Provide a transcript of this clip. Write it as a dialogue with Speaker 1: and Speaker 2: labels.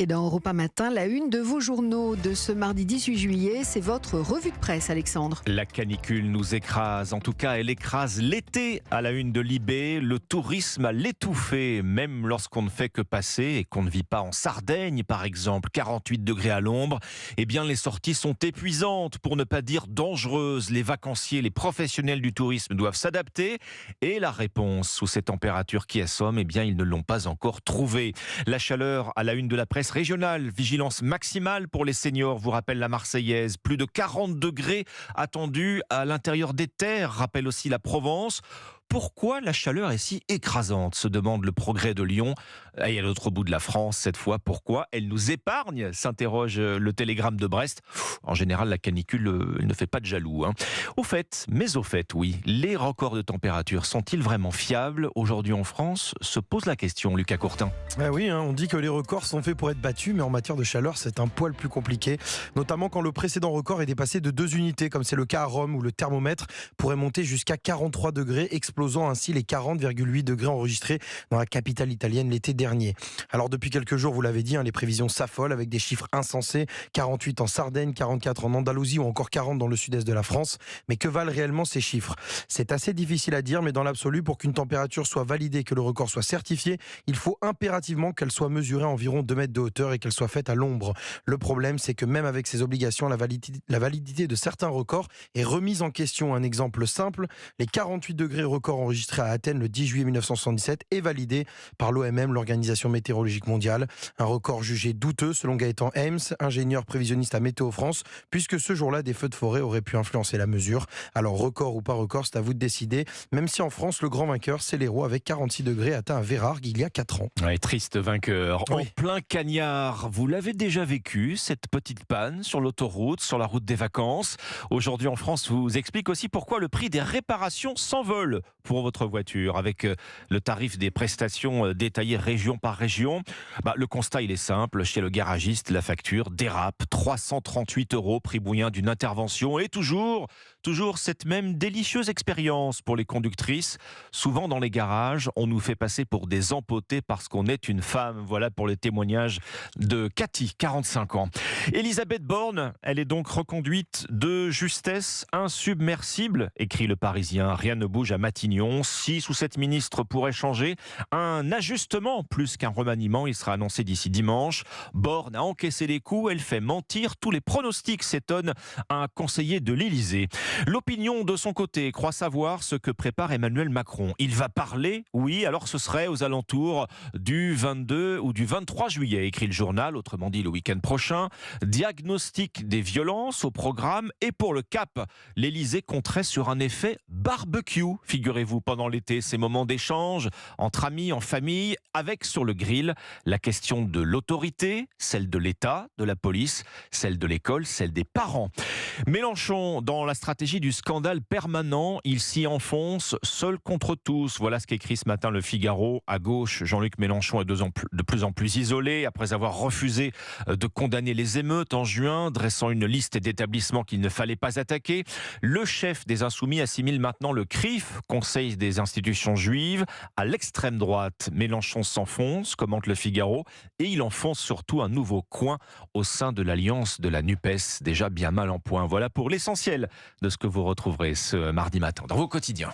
Speaker 1: Et dans Europa Matin, la une de vos journaux de ce mardi 18 juillet, c'est votre revue de presse, Alexandre.
Speaker 2: La canicule nous écrase, en tout cas elle écrase l'été à la une de Libé. Le tourisme a l'étouffé, même lorsqu'on ne fait que passer et qu'on ne vit pas en Sardaigne par exemple, 48 degrés à l'ombre. Eh bien les sorties sont épuisantes, pour ne pas dire dangereuses. Les vacanciers, les professionnels du tourisme doivent s'adapter. Et la réponse sous ces températures qui assomment, eh bien ils ne l'ont pas encore trouvée. La chaleur à la une de la presse régionale, vigilance maximale pour les seniors, vous rappelle la Marseillaise. Plus de 40 degrés attendus à l'intérieur des terres, rappelle aussi la Provence. Pourquoi la chaleur est si écrasante, se demande le Progrès de Lyon. Et à l'autre bout de la France, cette fois, pourquoi elle nous épargne, s'interroge le Télégramme de Brest. En général, la canicule ne fait pas de jaloux. Au fait, oui, les records de température sont-ils vraiment fiables aujourd'hui en France? Se pose la question, Lucas Courtin.
Speaker 3: Oui, on dit que les records sont faits pour être battus, mais en matière de chaleur, c'est un poil plus compliqué. Notamment quand le précédent record est dépassé de 2 unités, comme c'est le cas à Rome, où le thermomètre pourrait monter jusqu'à 43 degrés, explosant ainsi les 40,8 degrés enregistrés dans la capitale italienne l'été dernier. Alors depuis quelques jours, vous l'avez dit, les prévisions s'affolent avec des chiffres insensés. 48 en Sardaigne, 44 en Andalousie ou encore 40 dans le sud-est de la France. Mais que valent réellement ces chiffres? C'est assez difficile à dire, mais dans l'absolu, pour qu'une température soit validée, que le record soit certifié, il faut impérativement qu'elle soit mesurée à environ 2 mètres de hauteur et qu'elle soit faite à l'ombre. Le problème, c'est que même avec ces obligations, la validité de certains records est remise en question. Un exemple simple, les 48 degrés records enregistrés à Athènes le 10 juillet 1977 est validé par l'OMM, l'Organisation météorologique mondiale. Un record jugé douteux selon Gaëtan Heims, ingénieur prévisionniste à Météo France, puisque ce jour-là, des feux de forêt auraient pu influencer la mesure. Alors record ou pas record, c'est à vous de décider. Même si en France, le grand vainqueur, c'est l'Hérault avec 46 degrés atteint à Vérargues il y a 4 ans.
Speaker 2: Ouais, triste vainqueur.
Speaker 3: Oui.
Speaker 2: En plein cagnard, vous l'avez déjà vécu, cette petite panne sur l'autoroute, sur la route des vacances. Aujourd'hui en France, vous explique aussi pourquoi le prix des réparations s'envole pour votre voiture, avec le tarif des prestations détaillées région par région. Le constat, il est simple. Chez le garagiste, la facture dérape. 338 €, prix moyen d'une intervention. Et toujours cette même délicieuse expérience pour les conductrices. Souvent dans les garages, on nous fait passer pour des empotés parce qu'on est une femme. Voilà pour les témoignages de Cathy, 45 ans. Elisabeth Borne, elle est donc reconduite de justesse insubmersible, écrit le Parisien. Rien ne bouge à Matignon. 6 ou 7 ministres pourraient changer. Un ajustement plus qu'un remaniement, il sera annoncé d'ici dimanche. Borne a encaissé les coups, elle fait mentir tous les pronostics, s'étonne un conseiller de l'Élysée. L'opinion de son côté croit savoir ce que prépare Emmanuel Macron. Il va parler, oui, alors ce serait aux alentours du 22 ou du 23 juillet, écrit le journal, autrement dit le week-end prochain. Diagnostic des violences au programme et pour le cap, l'Élysée compterait sur un effet barbecue, figurez-vous, pendant l'été, ces moments d'échange entre amis, en famille, avec sur le grill la question de l'autorité, celle de l'État, de la police, celle de l'école, celle des parents. Mélenchon, dans la stratégie du scandale permanent, il s'y enfonce seul contre tous. Voilà ce qu'écrit ce matin le Figaro. À gauche, Jean-Luc Mélenchon est de plus en plus isolé après avoir refusé de condamner les émeutes en juin, dressant une liste d'établissements qu'il ne fallait pas attaquer. Le chef des Insoumis assimile maintenant le CRIF, Conseil des institutions juives, à l'extrême droite. Mélenchon s'enfonce, commente le Figaro, et il enfonce surtout un nouveau coin au sein de l'alliance de la NUPES, déjà bien mal en point. Voilà pour l'essentiel de ce que vous retrouverez ce mardi matin dans vos quotidiens.